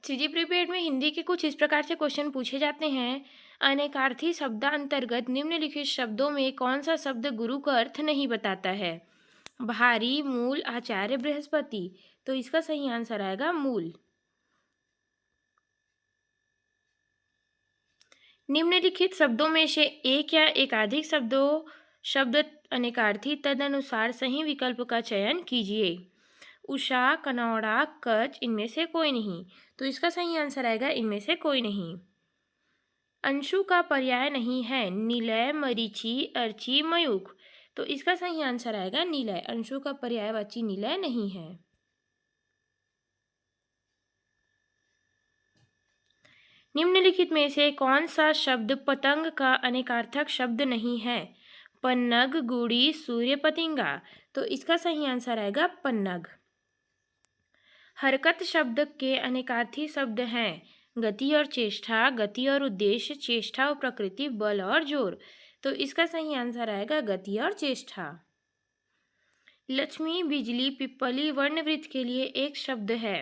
CG prepaid में हिंदी के कुछ इस प्रकार से क्वेश्चन पूछे जाते हैं। अनेकार्थी शब्दांतर्गत निम्नलिखित शब्दों में कौन सा शब्द गुरु का अर्थ नहीं बताता है? भारी, मूल, आचार्य, बृहस्पति। तो इसका सही आंसर आएगा मूल। निम्नलिखित शब्दों में से एक या एकाधिक शब्द अनेकार्थी, तदनुसार सही विकल्प का चयन कीजिए। उषा, कनौड़ा, कच, इनमें से कोई नहीं। तो इसका सही आंसर आएगा इनमें से कोई नहीं। अंशु का पर्याय नहीं है। निलय, मरीचि, अर्ची, मयूख। तो इसका सही आंसर आएगा निलय। अंशु का पर्यायवाची निलय नहीं है। निम्नलिखित में से कौन सा शब्द पतंग का अनेकार्थक शब्द नहीं है? पन्नग, गुड़ी, सूर्य, पतिंगा। तो इसका सही आंसर आएगा पन्नग। हरकत शब्द के अनेकार्थी शब्द हैं गति और चेष्टा, गति और उद्देश्य, चेष्टा और प्रकृति, बल और जोर। तो इसका सही आंसर आएगा गति और चेष्टा। लक्ष्मी, बिजली, पिप्पली वर्णवृत्त के लिए एक शब्द है।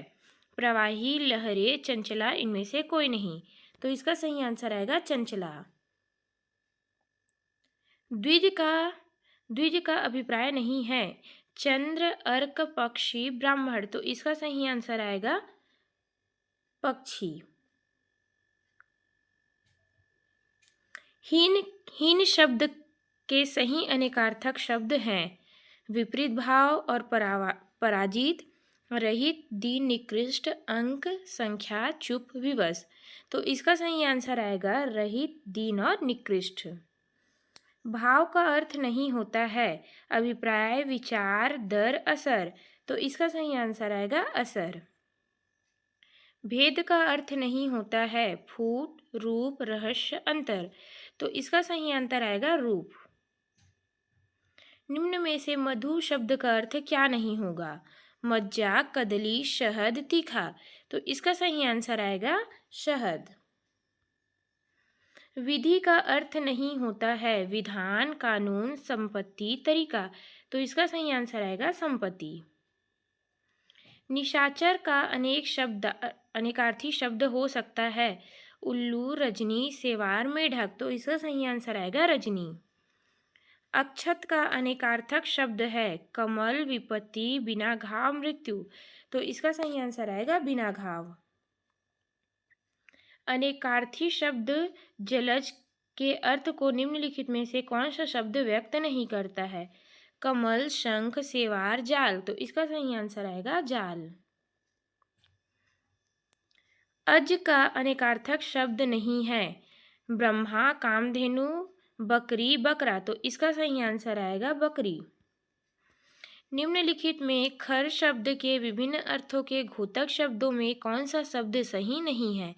प्रवाही, लहरे, चंचला, इनमें से कोई नहीं। तो इसका सही आंसर आएगा चंचला। द्विज का अभिप्राय नहीं है। चंद्र, अर्क, पक्षी, ब्राह्मण। तो इसका सही आंसर आएगा पक्षी। हीन शब्द के सही अनेकार्थक शब्द हैं विपरीत भाव और पराजित, रहित, दीन, निकृष्ट, अंक, संख्या, चुप, विवश। तो इसका सही आंसर आएगा रहित, दीन और निकृष्ट। भाव का अर्थ नहीं होता है अभिप्राय, विचार, दर, असर। तो इसका सही आंसर आएगा असर। भेद का अर्थ नहीं होता है फूट, रूप, रहस्य, अंतर। तो इसका सही आंसर आएगा रूप। निम्न में से मधु शब्द का अर्थ क्या नहीं होगा? मज्जा, कदली, शहद, तीखा। तो इसका सही आंसर आएगा शहद। विधि का अर्थ नहीं होता है विधान, कानून, संपत्ति, तरीका। तो इसका सही आंसर आएगा संपत्ति। निशाचर का अनेकार्थी शब्द हो सकता है उल्लू, रजनी, सेवार, मेढक। तो इसका सही आंसर आएगा रजनी। अक्षत का अनेकार्थक शब्द है कमल, विपत्ति, बिना घाव, मृत्यु। तो इसका सही आंसर आएगा बिना घाव। अनेकार्थी शब्द जलज के अर्थ को निम्नलिखित में से कौन सा शब्द व्यक्त नहीं करता है? कमल, शंख, सेवार, जाल। तो इसका सही आंसर आएगा जाल। अज का अनेकार्थक शब्द नहीं है ब्रह्मा, कामधेनु, बकरी, बकरा। तो इसका सही आंसर आएगा बकरी। निम्नलिखित में खर शब्द के विभिन्न अर्थों के घोतक शब्दों में कौन सा शब्द सही नहीं है?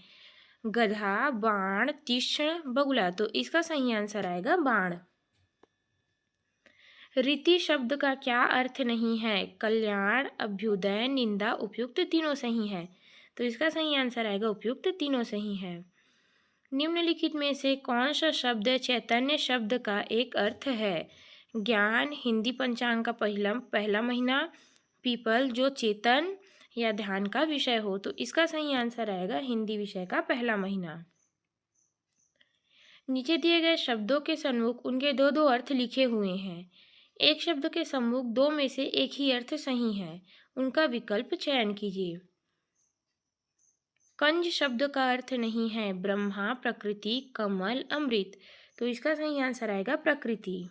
गधा, बाण, तीक्ष्ण, बगुला। तो इसका सही आंसर आएगा बाण। रीति शब्द का क्या अर्थ नहीं है? कल्याण, अभ्युदय, निंदा, उपयुक्त। तीनों सही है। तो इसका सही आंसर आएगा उपयुक्त। तीनों सही है। निम्नलिखित में से कौन सा शब्द चैतन्य शब्द का एक अर्थ है? ज्ञान, हिंदी पंचांग का पहला महीना, पीपल, जो चेतन या ध्यान का विषय हो। तो इसका सही आंसर आएगा हिंदी विषय का पहला महीना। नीचे दिए गए शब्दों के सम्मुख उनके दो दो अर्थ लिखे हुए हैं। एक शब्द के सम्मुख दो में से एक ही अर्थ सही है, उनका विकल्प चयन कीजिए। कंज शब्द का अर्थ नहीं है ब्रह्मा, प्रकृति, कमल, अमृत। तो इसका सही आंसर आएगा प्रकृति।